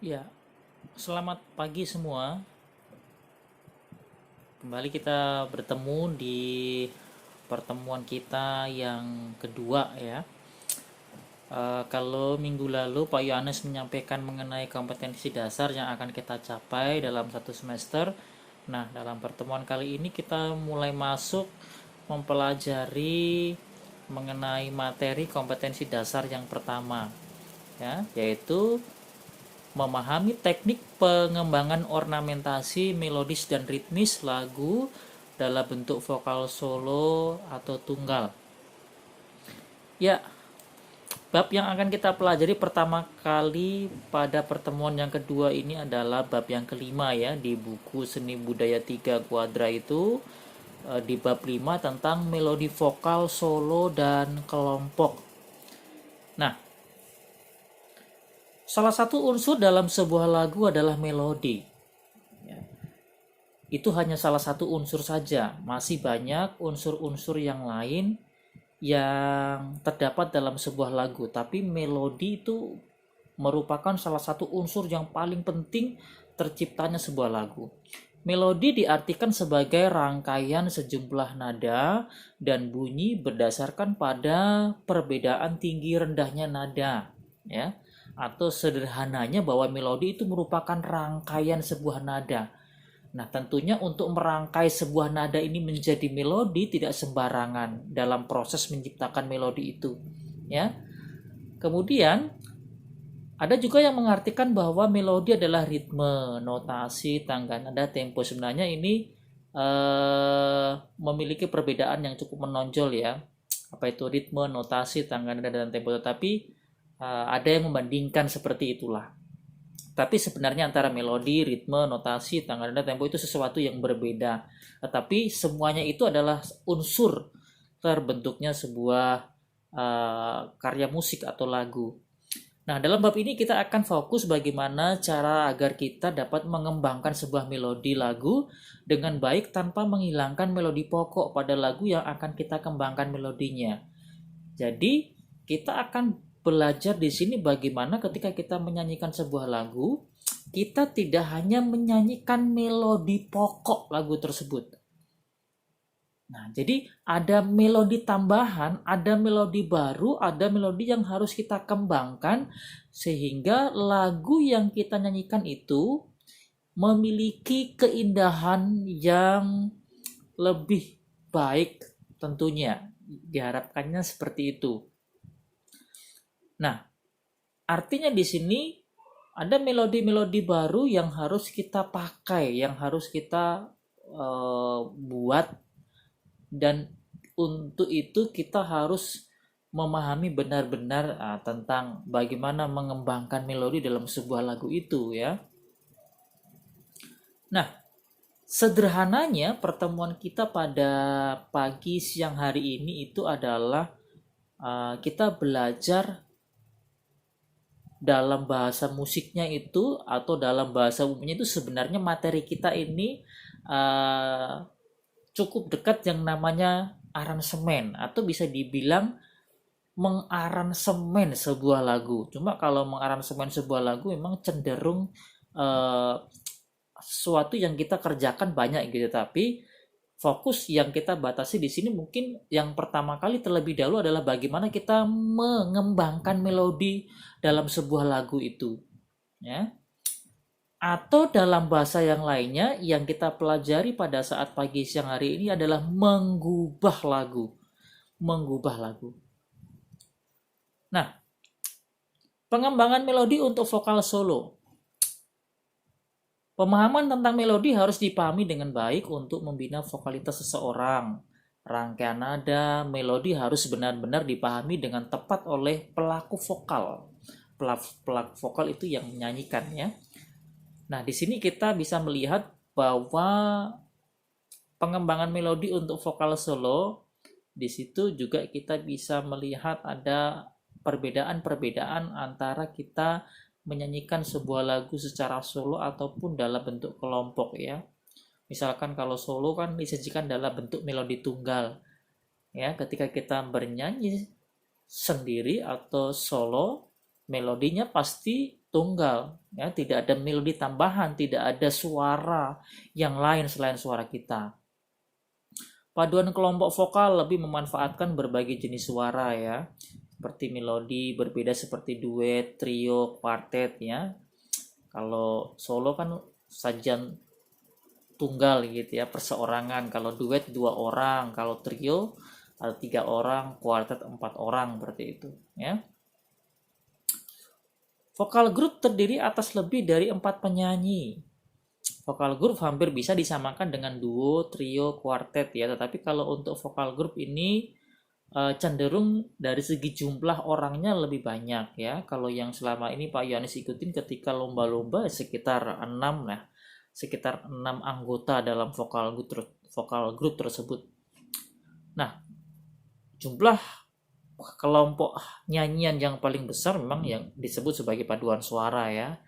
Ya, selamat pagi semua. Kembali kita bertemu di pertemuan kita yang kedua ya. Kalau minggu lalu Pak Yohanes menyampaikan mengenai kompetensi dasar yang akan kita capai dalam satu semester. Nah, dalam pertemuan kali ini kita mulai masuk mempelajari mengenai materi kompetensi dasar yang pertama ya, yaitu memahami teknik pengembangan ornamentasi melodis dan ritmis lagu dalam bentuk vokal solo atau tunggal. Ya, bab yang akan kita pelajari pertama kali pada pertemuan yang kedua ini adalah bab yang kelima ya di buku Seni Budaya 3 Kuadra itu, di bab 5 tentang melodi vokal solo dan kelompok. Nah, salah satu unsur dalam sebuah lagu adalah melodi. Itu hanya salah satu unsur saja. Masih banyak unsur-unsur yang lain yang terdapat dalam sebuah lagu, tapi melodi itu merupakan salah satu unsur yang paling penting terciptanya sebuah lagu. Melodi diartikan sebagai rangkaian sejumlah nada dan bunyi berdasarkan pada perbedaan tinggi rendahnya nada, ya. Atau sederhananya bahwa melodi itu merupakan rangkaian sebuah nada. Nah, tentunya untuk merangkai sebuah nada ini menjadi melodi tidak sembarangan dalam proses menciptakan melodi itu, ya. Kemudian ada juga yang mengartikan bahwa melodi adalah ritme, notasi, tangga nada, tempo. Sebenarnya ini memiliki perbedaan yang cukup menonjol ya. Apa itu ritme, notasi, tangga nada, dan tempo. Tetapi ada yang membandingkan seperti itulah. Tapi sebenarnya antara melodi, ritme, notasi, tangga nada, tempo itu sesuatu yang berbeda. Tetapi semuanya itu adalah unsur terbentuknya sebuah karya musik atau lagu. Nah, dalam bab ini kita akan fokus bagaimana cara agar kita dapat mengembangkan sebuah melodi lagu dengan baik tanpa menghilangkan melodi pokok pada lagu yang akan kita kembangkan melodinya. Jadi, kita akan belajar di sini bagaimana ketika kita menyanyikan sebuah lagu, kita tidak hanya menyanyikan melodi pokok lagu tersebut. Nah, jadi ada melodi tambahan, ada melodi baru, ada melodi yang harus kita kembangkan sehingga lagu yang kita nyanyikan itu memiliki keindahan yang lebih baik tentunya. Diharapkannya seperti itu. Nah, artinya di sini ada melodi-melodi baru yang harus kita pakai, yang harus kita buat, dan untuk itu kita harus memahami benar-benar tentang bagaimana mengembangkan melodi dalam sebuah lagu itu ya. Nah, sederhananya pertemuan kita pada pagi siang hari ini itu adalah kita belajar dalam bahasa musiknya itu atau dalam bahasa umumnya itu sebenarnya materi kita ini cukup dekat yang namanya aransemen atau bisa dibilang mengaransemen sebuah lagu. Cuma kalau mengaransemen sebuah lagu memang cenderung uh, sesuatu yang kita kerjakan banyak gitu, tapi fokus yang kita batasi di sini mungkin yang pertama kali terlebih dahulu adalah bagaimana kita mengembangkan melodi dalam sebuah lagu itu, ya. Atau dalam bahasa yang lainnya yang kita pelajari pada saat pagi siang hari ini adalah mengubah lagu. Mengubah lagu. Nah, pengembangan melodi untuk vokal solo. Pemahaman tentang melodi harus dipahami dengan baik untuk membina vokalitas seseorang. Rangkaian nada, melodi harus benar-benar dipahami dengan tepat oleh pelaku vokal. Pelaku vokal itu yang menyanyikan ya. Nah, di sini kita bisa melihat bahwa pengembangan melodi untuk vokal solo di situ juga kita bisa melihat ada perbedaan-perbedaan antara kita menyanyikan sebuah lagu secara solo ataupun dalam bentuk kelompok ya. Misalkan kalau solo kan disajikan dalam bentuk melodi tunggal. Ya, ketika kita bernyanyi sendiri atau solo, melodinya pasti tunggal, ya, tidak ada melodi tambahan, tidak ada suara yang lain selain suara kita. Paduan kelompok vokal lebih memanfaatkan berbagai jenis suara ya, seperti melodi berbeda seperti duet, trio, quartet ya. Kalau solo kan sajian tunggal gitu ya, perseorangan. Kalau duet 2 orang, kalau trio ada 3 orang, quartet 4 orang, seperti itu ya. Vokal grup terdiri atas lebih dari 4 penyanyi. Vokal grup hampir bisa disamakan dengan duo, trio, quartet ya. Tetapi kalau untuk vokal grup ini cenderung dari segi jumlah orangnya lebih banyak ya. Kalau yang selama ini Pak Yohanes ikutin ketika lomba-lomba sekitar 6 lah. Sekitar 6 anggota dalam vokal grup tersebut. Nah, jumlah kelompok nyanyian yang paling besar memang yang disebut sebagai paduan suara ya.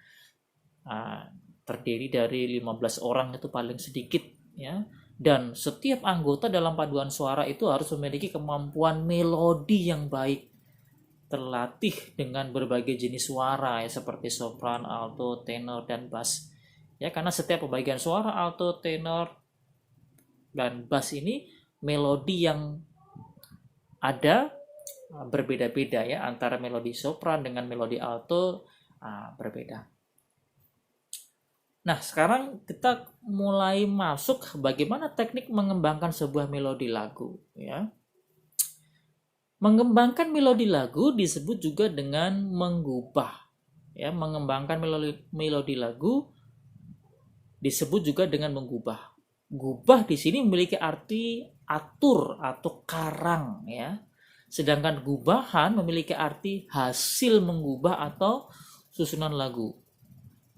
Terdiri dari 15 orang itu paling sedikit ya. Dan setiap anggota dalam paduan suara itu harus memiliki kemampuan melodi yang baik, terlatih dengan berbagai jenis suara ya, seperti sopran, alto, tenor, dan bass ya. Karena setiap pembagian suara alto, tenor, dan bass ini melodi yang ada berbeda-beda ya, antara melodi sopran dengan melodi alto berbeda. Nah, sekarang kita mulai masuk bagaimana teknik mengembangkan sebuah melodi lagu ya. Mengembangkan melodi lagu disebut juga dengan menggubah ya. Mengembangkan melodi lagu disebut juga dengan menggubah. Gubah di sini memiliki arti atur atau karang ya. Sedangkan gubahan memiliki arti hasil menggubah atau susunan lagu.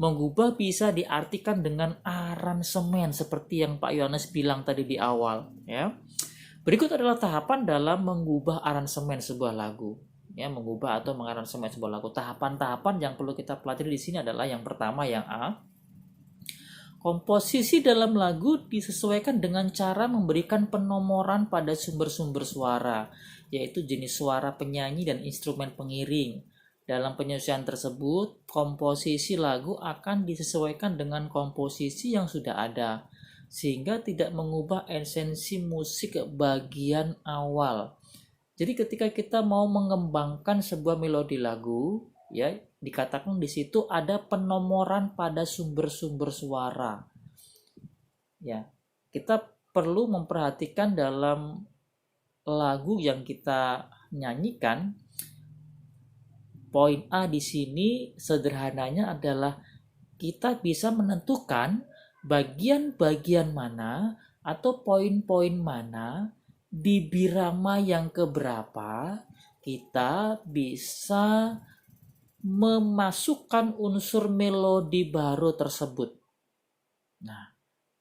Menggubah bisa diartikan dengan aransemen seperti yang Pak Yohanes bilang tadi di awal ya. Berikut adalah tahapan dalam mengubah aransemen sebuah lagu. Ya, mengubah atau mengaransemen sebuah lagu. Tahapan-tahapan yang perlu kita pelajari di sini adalah yang pertama yang A. Komposisi dalam lagu disesuaikan dengan cara memberikan penomoran pada sumber-sumber suara, yaitu jenis suara penyanyi dan instrumen pengiring. Dalam penyesuaian tersebut, komposisi lagu akan disesuaikan dengan komposisi yang sudah ada, sehingga tidak mengubah esensi musik bagian awal. Jadi ketika kita mau mengembangkan sebuah melodi lagu, ya, dikatakan di situ ada penomoran pada sumber-sumber suara. Ya, kita perlu memperhatikan dalam lagu yang kita nyanyikan. Poin A di sini sederhananya adalah kita bisa menentukan bagian-bagian mana atau poin-poin mana di birama yang keberapa kita bisa memasukkan unsur melodi baru tersebut. Nah,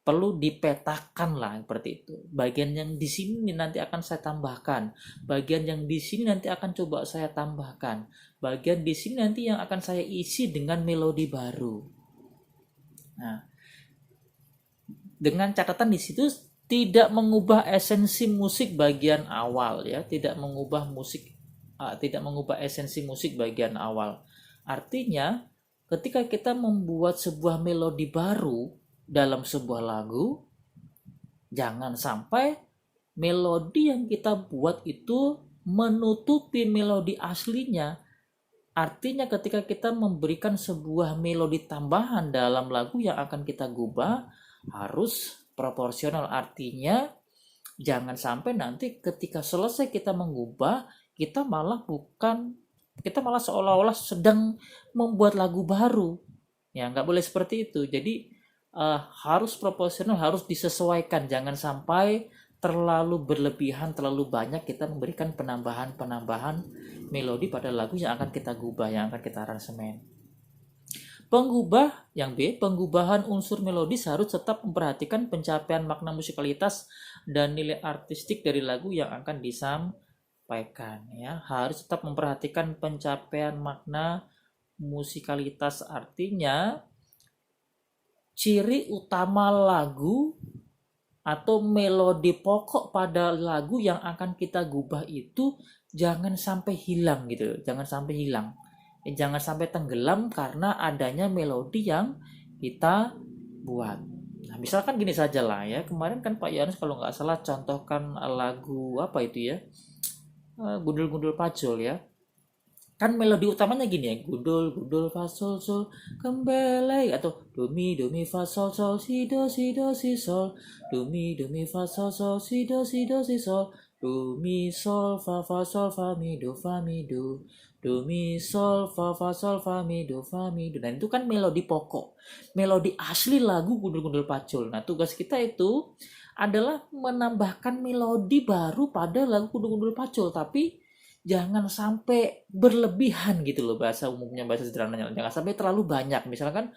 perlu dipetakan lah seperti itu. Bagian yang di sini nanti akan saya tambahkan, bagian yang di sini nanti akan coba saya tambahkan, bagian di sini nanti yang akan saya isi dengan melodi baru. Nah, dengan catatan di situ tidak mengubah esensi musik bagian awal ya, tidak mengubah esensi musik bagian awal. Artinya, ketika kita membuat sebuah melodi baru dalam sebuah lagu, jangan sampai melodi yang kita buat itu menutupi melodi aslinya. Artinya ketika kita memberikan sebuah melodi tambahan dalam lagu yang akan kita gubah, harus proporsional. Artinya jangan sampai nanti ketika selesai kita mengubah, kita malah seolah-olah sedang membuat lagu baru. Ya, nggak boleh seperti itu. Jadi harus proporsional, harus disesuaikan. Jangan sampai terlalu berlebihan, terlalu banyak kita memberikan penambahan melodi pada lagu yang akan kita gubah, yang akan kita aransemen. Penggubah yang B, penggubahan unsur melodis harus tetap memperhatikan pencapaian makna musikalitas dan nilai artistik dari lagu yang akan disampaikan ya. Harus tetap memperhatikan pencapaian makna musikalitas, artinya ciri utama lagu atau melodi pokok pada lagu yang akan kita gubah itu jangan sampai hilang gitu, jangan sampai hilang Jangan sampai tenggelam karena adanya melodi yang kita buat. Nah, misalkan gini saja lah ya. Kemarin kan Pak Yohanes kalau nggak salah contohkan lagu apa itu ya, gundul-gundul pacul ya. Kan melodi utamanya gini ya, gundul gundul fa sol sol kembali, atau do mi fa sol sol si do si sol, do mi fa sol sol si do si sol, do mi sol fa sol fa mi do mi sol fa sol fa mi do. Dan itu kan melodi pokok, melodi asli lagu gundul-gundul pacul. Nah, tugas kita itu adalah menambahkan melodi baru pada lagu gundul-gundul pacul, tapi jangan sampai berlebihan gitu loh, bahasa umumnya, bahasa sederhananya. Jangan sampai terlalu banyak. Misalkan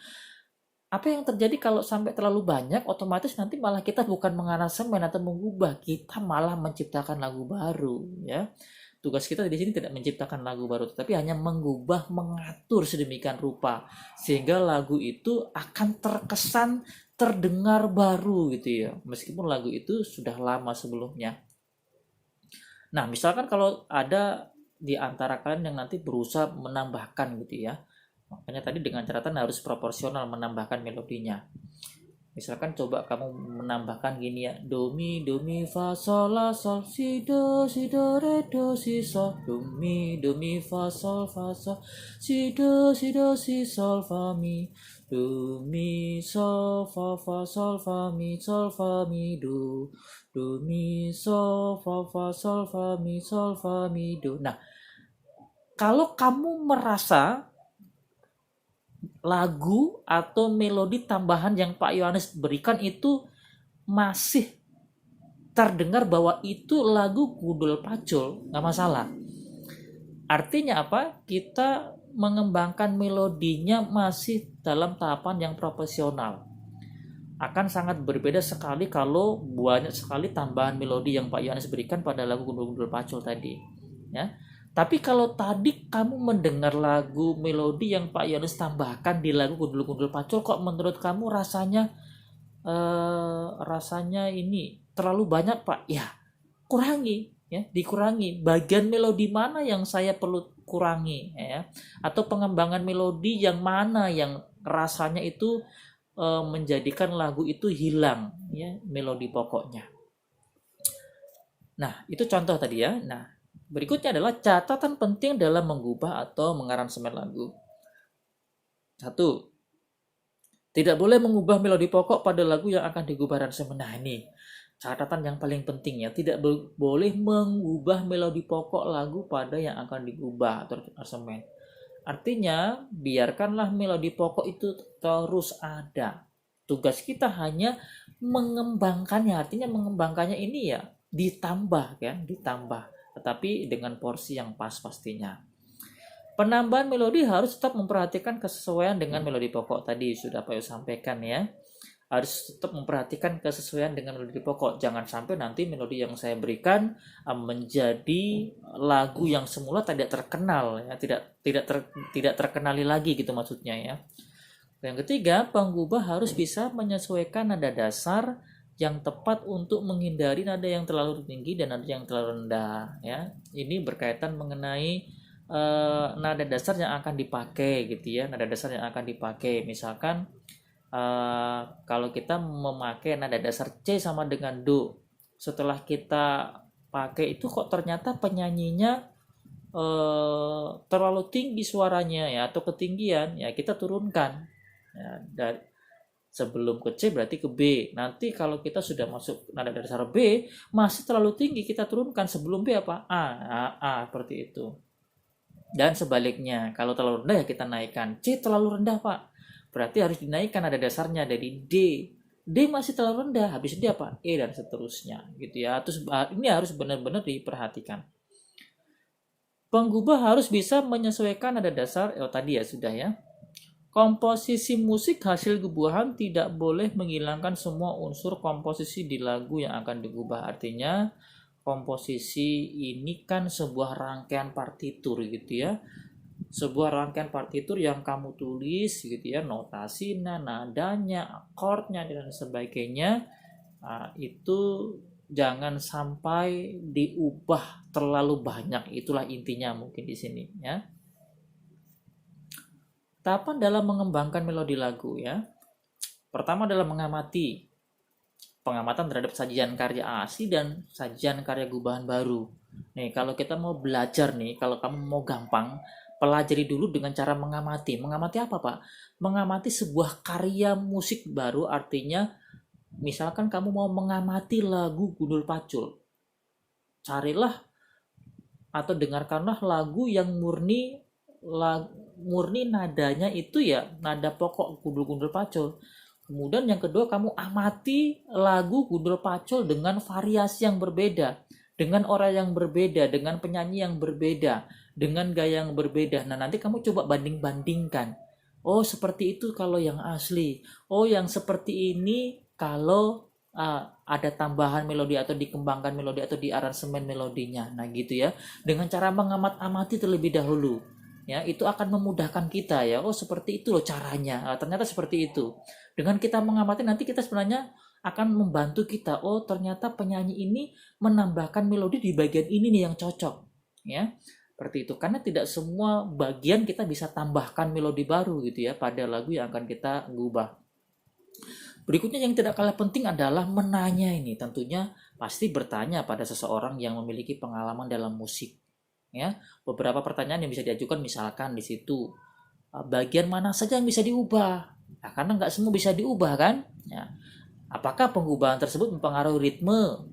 apa yang terjadi kalau sampai terlalu banyak, otomatis nanti malah kita bukan mengaransemen atau mengubah, kita malah menciptakan lagu baru ya. Tugas kita di sini tidak menciptakan lagu baru, tetapi hanya mengubah, mengatur sedemikian rupa sehingga lagu itu akan terkesan terdengar baru gitu ya, meskipun lagu itu sudah lama sebelumnya. Nah, misalkan kalau ada di antara kalian yang nanti berusaha menambahkan gitu ya, makanya tadi dengan catatan harus proporsional menambahkan melodinya. Misalkan coba kamu menambahkan gini ya, do mi fa sol la sol si do re do si sol, do mi fa sol si do si sol fa mi, do mi sol fa sol fa mi do mi sol fa sol fa mi do. Nah, kalau kamu merasa lagu atau melodi tambahan yang Pak Yohanes berikan itu masih terdengar bahwa itu lagu gundul pacul, nggak masalah. Artinya apa? Kita mengembangkan melodinya masih dalam tahapan yang profesional. Akan sangat berbeda sekali kalau banyak sekali tambahan melodi yang Pak Yohanes berikan pada lagu gundul pacul tadi ya. Tapi kalau tadi kamu mendengar lagu melodi yang Pak Yohanes tambahkan di lagu gundul pacul, kok menurut kamu rasanya ini terlalu banyak Pak? Ya, kurangi ya, dikurangi. Bagian melodi mana yang saya perlu kurangi ya? Atau pengembangan melodi yang mana yang rasanya itu menjadikan lagu itu hilang ya, melodi pokoknya. Nah, itu contoh tadi ya. Nah, berikutnya adalah catatan penting dalam mengubah atau mengaransemen lagu. 1. Tidak boleh mengubah melodi pokok pada lagu yang akan digubah aransemen. Nah, ini catatan yang paling penting ya. Tidak boleh mengubah melodi pokok lagu pada yang akan digubah atau aransemen. Artinya, biarkanlah melodi pokok itu terus ada. Tugas kita hanya mengembangkannya. Artinya mengembangkannya ini ya ditambah kan, ditambah. Tetapi dengan porsi yang pas pastinya. Penambahan melodi harus tetap memperhatikan kesesuaian dengan melodi pokok. Tadi sudah Pak Yo sampaikan ya. Harus tetap memperhatikan kesesuaian dengan melodi pokok. Jangan sampai nanti melodi yang saya berikan menjadi lagu yang semula tidak terkenal ya, tidak terkenali lagi gitu maksudnya ya. Yang ketiga, penggubah harus bisa menyesuaikan nada dasar yang tepat untuk menghindari nada yang terlalu tinggi dan nada yang terlalu rendah ya. Ini berkaitan mengenai nada dasar yang akan dipakai gitu ya. Nada dasar yang akan dipakai misalkan kalau kita memakai nada dasar C sama dengan do, setelah kita pakai itu kok ternyata penyanyinya terlalu tinggi suaranya ya, atau ketinggian ya, kita turunkan ya, dari sebelum ke C berarti ke B. Nanti kalau kita sudah masuk nada dasar B masih terlalu tinggi, kita turunkan sebelum B apa? A seperti itu. Dan sebaliknya, kalau terlalu rendah ya kita naikkan. C terlalu rendah Pak, berarti harus dinaikkan nada dasarnya dari D. D masih terlalu rendah, habis D apa? E dan seterusnya gitu ya. Terus ini harus benar-benar diperhatikan. Penggubah harus bisa menyesuaikan nada dasar. Tadi ya sudah ya. Komposisi musik hasil gubahan tidak boleh menghilangkan semua unsur komposisi di lagu yang akan digubah. Artinya komposisi ini kan sebuah rangkaian partitur gitu ya. Sebuah rangkaian partitur yang kamu tulis gitu ya, notasinya, nadanya, akordnya dan sebagainya. Itu jangan sampai diubah terlalu banyak. Itulah intinya mungkin di sini ya. Tahapan dalam mengembangkan melodi lagu ya. Pertama adalah mengamati. Pengamatan terhadap sajian karya asli dan sajian karya gubahan baru. Nih, kalau kita mau belajar nih, kalau kamu mau gampang, pelajari dulu dengan cara mengamati. Mengamati apa, Pak? Mengamati sebuah karya musik baru, artinya misalkan kamu mau mengamati lagu Gundul Pacul. Carilah atau dengarkanlah lagu yang murni nadanya itu ya nada pokok Gundul Pacul. Kemudian yang kedua, kamu amati lagu Gundul Pacul dengan variasi yang berbeda, dengan orang yang berbeda, dengan penyanyi yang berbeda, dengan gaya yang berbeda. Nah, nanti kamu coba banding-bandingkan. Oh, seperti itu kalau yang asli. Oh, yang seperti ini kalau ada tambahan melodi atau dikembangkan melodi atau diaransemen melodinya. Nah, gitu ya. Dengan cara mengamati terlebih dahulu. Ya, itu akan memudahkan kita ya. Oh, seperti itu loh caranya. Ternyata seperti itu. Dengan kita mengamati nanti kita sebenarnya akan membantu kita. Oh, ternyata penyanyi ini menambahkan melodi di bagian ini nih yang cocok. Ya. Seperti itu. Karena tidak semua bagian kita bisa tambahkan melodi baru gitu ya pada lagu yang akan kita ubah. Berikutnya yang tidak kalah penting adalah menanya ini. Tentunya pasti bertanya pada seseorang yang memiliki pengalaman dalam musik. Ya, beberapa pertanyaan yang bisa diajukan misalkan di situ bagian mana saja yang bisa diubah. Nah, karena nggak semua bisa diubah kan. Ya. Apakah pengubahan tersebut mempengaruhi ritme,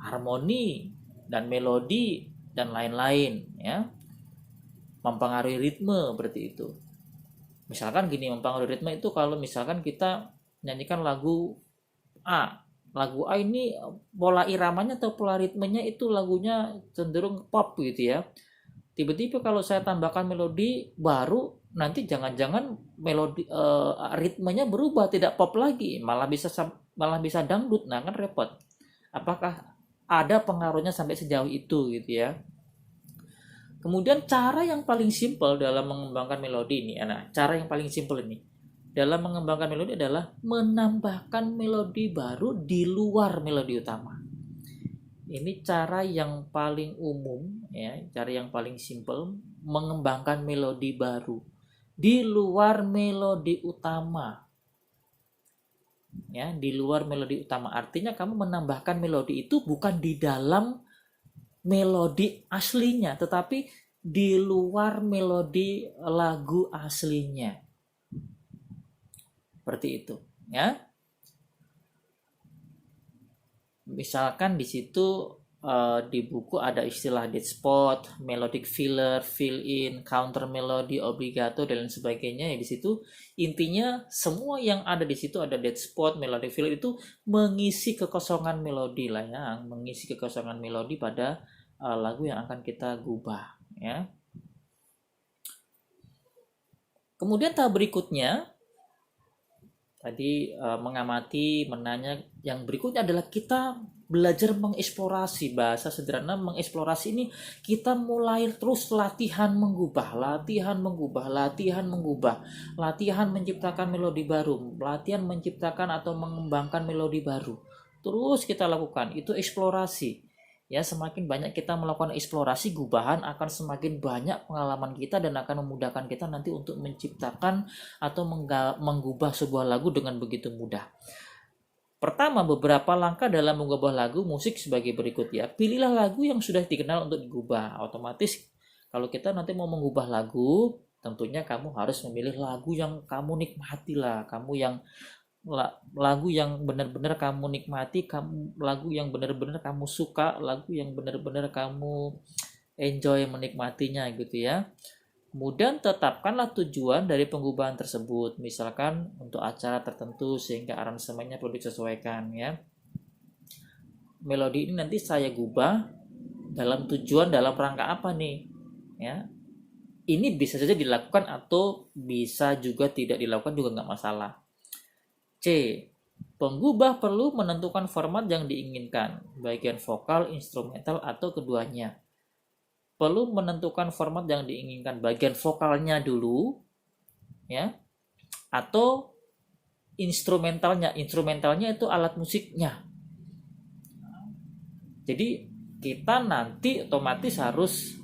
harmoni, dan melodi dan lain-lain ya. Mempengaruhi ritme berarti itu. Misalkan gini, mempengaruhi ritme itu kalau misalkan kita nyanyikan lagu A. Lagu A ini pola iramanya atau pola ritmenya itu lagunya cenderung pop gitu ya. Tiba-tiba kalau saya tambahkan melodi baru, nanti jangan-jangan melodi ritmenya berubah, tidak pop lagi, malah bisa dangdut. Nah, kan repot. Apakah ada pengaruhnya sampai sejauh itu gitu ya. Kemudian cara yang paling simpel dalam mengembangkan melodi ini, nah cara yang paling simpel ini dalam mengembangkan melodi adalah menambahkan melodi baru di luar melodi utama. Ini cara yang paling umum ya, cara yang paling simpel mengembangkan melodi baru di luar melodi utama. Ya, di luar melodi utama artinya kamu menambahkan melodi itu bukan di dalam melodi aslinya, tetapi di luar melodi lagu aslinya. Seperti itu, ya. Misalkan di situ di buku ada istilah dead spot, melodic filler, fill in, counter melody, obligato dan lain sebagainya. Ya di situ intinya semua yang ada di situ ada dead spot, melodic filler itu mengisi kekosongan melodi lah ya, mengisi kekosongan melodi pada lagu yang akan kita gubah ya. Kemudian tahap berikutnya tadi mengamati, menanya, yang berikutnya adalah kita belajar mengeksplorasi. Bahasa sederhana mengeksplorasi ini kita mulai terus latihan mengubah, latihan menciptakan melodi baru, latihan menciptakan atau mengembangkan melodi baru. Terus kita lakukan, itu eksplorasi. Ya, semakin banyak kita melakukan eksplorasi gubahan akan semakin banyak pengalaman kita dan akan memudahkan kita nanti untuk menciptakan atau menggubah sebuah lagu dengan begitu mudah. Pertama, beberapa langkah dalam mengubah lagu musik sebagai berikut ya. Pilihlah lagu yang sudah dikenal untuk digubah. Otomatis kalau kita nanti mau mengubah lagu, tentunya kamu harus memilih lagu yang kamu nikmati lah, lagu yang benar-benar kamu nikmati, lagu yang benar-benar kamu suka, lagu yang benar-benar kamu enjoy menikmatinya gitu ya. Kemudian tetapkanlah tujuan dari pengubahan tersebut, misalkan untuk acara tertentu sehingga aransemennya perlu disesuaikan ya. Melodi ini nanti saya gubah dalam tujuan dalam rangka apa nih ya. Ini bisa saja dilakukan atau bisa juga tidak dilakukan, juga nggak masalah. C. Penggubah perlu menentukan format yang diinginkan, bagian vokal, instrumental, atau keduanya. Perlu menentukan format yang diinginkan, bagian vokalnya dulu, ya, atau instrumentalnya. Instrumentalnya itu alat musiknya. Jadi kita nanti otomatis harus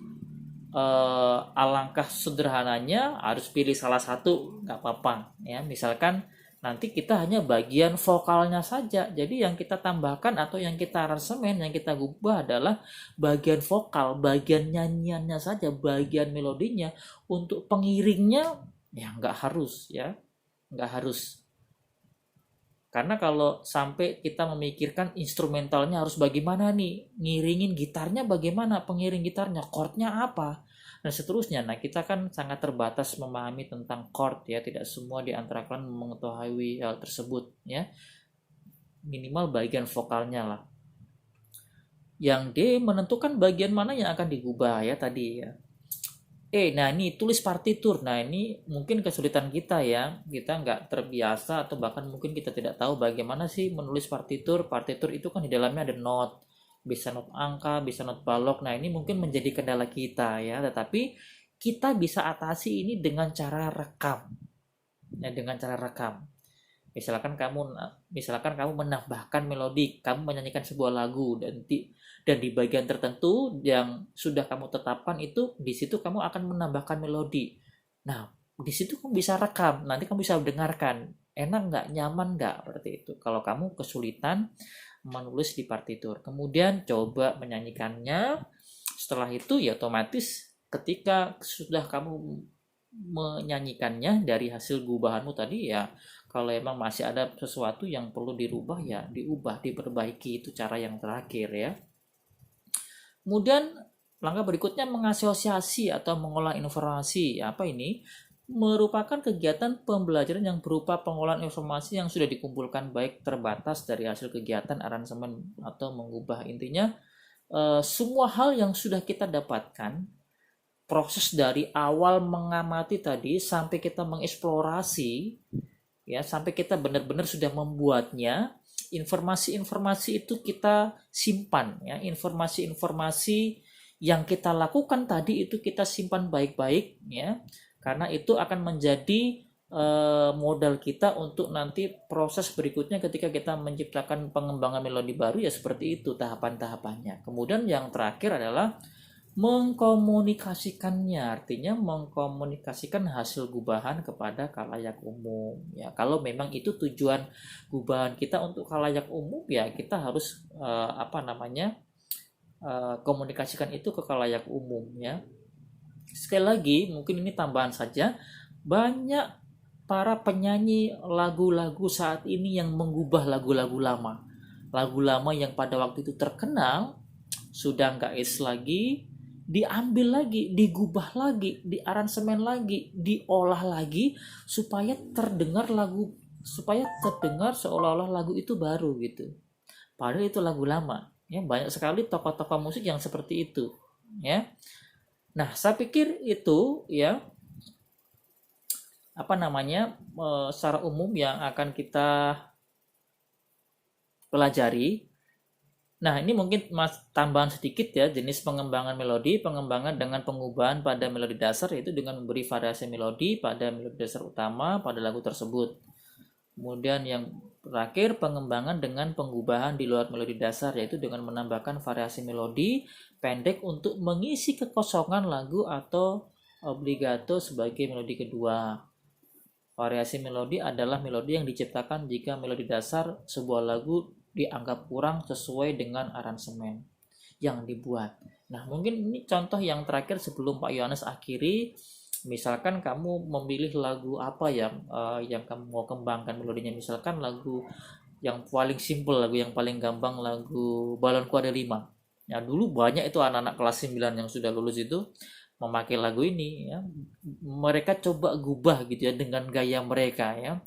alangkah sederhananya harus pilih salah satu, nggak apa-apa ya. Misalkan nanti kita hanya bagian vokalnya saja, jadi yang kita tambahkan atau yang kita aransemen, yang kita ubah adalah bagian vokal, bagian nyanyiannya saja, bagian melodinya. Untuk pengiringnya ya nggak harus ya, nggak harus. Karena kalau sampai kita memikirkan instrumentalnya harus bagaimana nih, ngiringin gitarnya bagaimana, pengiring gitarnya, chordnya apa, dan seterusnya. Nah, kita kan sangat terbatas memahami tentang chord ya, tidak semua di antara kalian mengetahui hal tersebut ya. Minimal bagian vokalnya lah. Yang D menentukan bagian mana yang akan digubah ya tadi ya. Nah ini tulis partitur. Nah ini mungkin kesulitan kita ya. Kita nggak terbiasa atau bahkan mungkin kita tidak tahu bagaimana sih menulis partitur. Partitur itu kan di dalamnya ada not. Bisa not angka, bisa not balok. Nah ini mungkin menjadi kendala kita ya. Tetapi kita bisa atasi ini dengan cara rekam. Ya, dengan cara rekam. Misalkan kamu menambahkan melodi, kamu menyanyikan sebuah lagu dan di bagian tertentu yang sudah kamu tetapkan itu, di situ kamu akan menambahkan melodi. Nah, di situ kamu bisa rekam, nanti kamu bisa dengarkan, enak nggak, nyaman nggak, seperti itu. Kalau kamu kesulitan menulis di partitur, kemudian coba menyanyikannya. Setelah itu ya otomatis ketika sudah kamu menyanyikannya dari hasil gubahanmu tadi ya, kalau emang masih ada sesuatu yang perlu dirubah ya diubah, diperbaiki. Itu cara yang terakhir ya. Kemudian langkah berikutnya mengasosiasi atau mengolah informasi. Apa ini? Merupakan kegiatan pembelajaran yang berupa pengolahan informasi yang sudah dikumpulkan, baik terbatas dari hasil kegiatan aransemen atau mengubah. Intinya semua hal yang sudah kita dapatkan, proses dari awal mengamati tadi sampai kita mengeksplorasi ya, sampai kita benar-benar sudah membuatnya, informasi-informasi itu kita simpan ya. Informasi-informasi yang kita lakukan tadi itu kita simpan baik-baik ya, karena itu akan menjadi modal kita untuk nanti proses berikutnya ketika kita menciptakan pengembangan melodi baru ya. Seperti itu tahapan-tahapannya. Kemudian yang terakhir adalah mengkomunikasikannya, artinya mengkomunikasikan hasil gubahan kepada khalayak umum ya. Kalau memang itu tujuan gubahan kita untuk khalayak umum ya, kita harus komunikasikan itu ke khalayak umum ya. Sekali lagi mungkin ini tambahan saja, banyak para penyanyi lagu-lagu saat ini yang mengubah lagu-lagu lama, yang pada waktu itu terkenal sudah nggak lagi, diambil lagi, digubah lagi, diaransemen lagi, diolah lagi supaya terdengar seolah-olah lagu itu baru gitu. Padahal itu lagu lama. Ya, banyak sekali tokoh-tokoh musik yang seperti itu, ya. Nah, saya pikir itu ya secara umum yang akan kita pelajari. Nah, ini mungkin tambahan sedikit ya, jenis pengembangan melodi, pengembangan dengan pengubahan pada melodi dasar, yaitu dengan memberi variasi melodi pada melodi dasar utama pada lagu tersebut. Kemudian yang terakhir, pengembangan dengan pengubahan di luar melodi dasar, yaitu dengan menambahkan variasi melodi pendek untuk mengisi kekosongan lagu atau obligato sebagai melodi kedua. Variasi melodi adalah melodi yang diciptakan jika melodi dasar sebuah lagu dianggap kurang sesuai dengan aransemen yang dibuat. Nah, mungkin ini contoh yang terakhir sebelum Pak Yohanes akhiri. Misalkan kamu memilih lagu apa yang kamu mau kembangkan melodinya, misalkan lagu yang paling simple, lagu yang paling gampang, lagu Balonku Ada 5. Ya, dulu banyak itu anak-anak kelas 9 yang sudah lulus itu memakai lagu ini ya. Mereka coba gubah gitu ya dengan gaya mereka ya.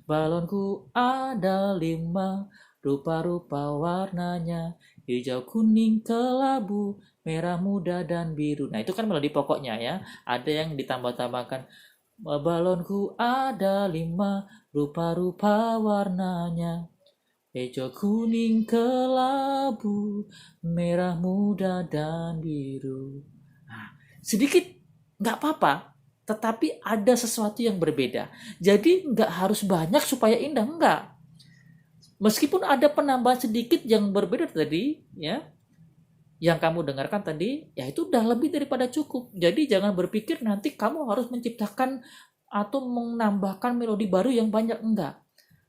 Balonku ada 5, rupa-rupa warnanya, hijau, kuning, kelabu, merah muda, dan biru. Nah, itu kan melodi pokoknya ya. Ada yang ditambah-tambahkan, balonku ada 5, rupa-rupa warnanya, hijau, kuning, kelabu, merah muda, dan biru. Nah, sedikit nggak apa-apa, tetapi ada sesuatu yang berbeda. Jadi nggak harus banyak supaya indah, enggak. Meskipun ada penambahan sedikit yang berbeda tadi ya, yang kamu dengarkan tadi, ya itu udah lebih daripada cukup. Jadi jangan berpikir nanti kamu harus menciptakan atau menambahkan melodi baru yang banyak, enggak.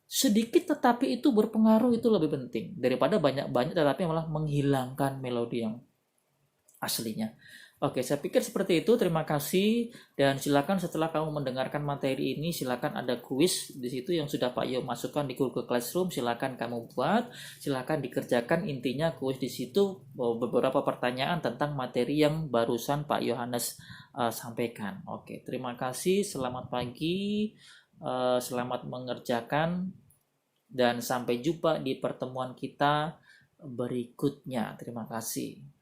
Sedikit tetapi itu berpengaruh, itu lebih penting daripada banyak-banyak tetapi malah menghilangkan melodi yang aslinya. Oke, saya pikir seperti itu. Terima kasih, dan silakan setelah kamu mendengarkan materi ini, silakan ada kuis di situ yang sudah Pak Yo masukkan di Google Classroom. Silakan kamu buat, silakan dikerjakan. Intinya kuis di situ beberapa pertanyaan tentang materi yang barusan Pak Yohanes sampaikan. Oke, terima kasih. Selamat pagi, selamat mengerjakan, dan sampai jumpa di pertemuan kita berikutnya. Terima kasih.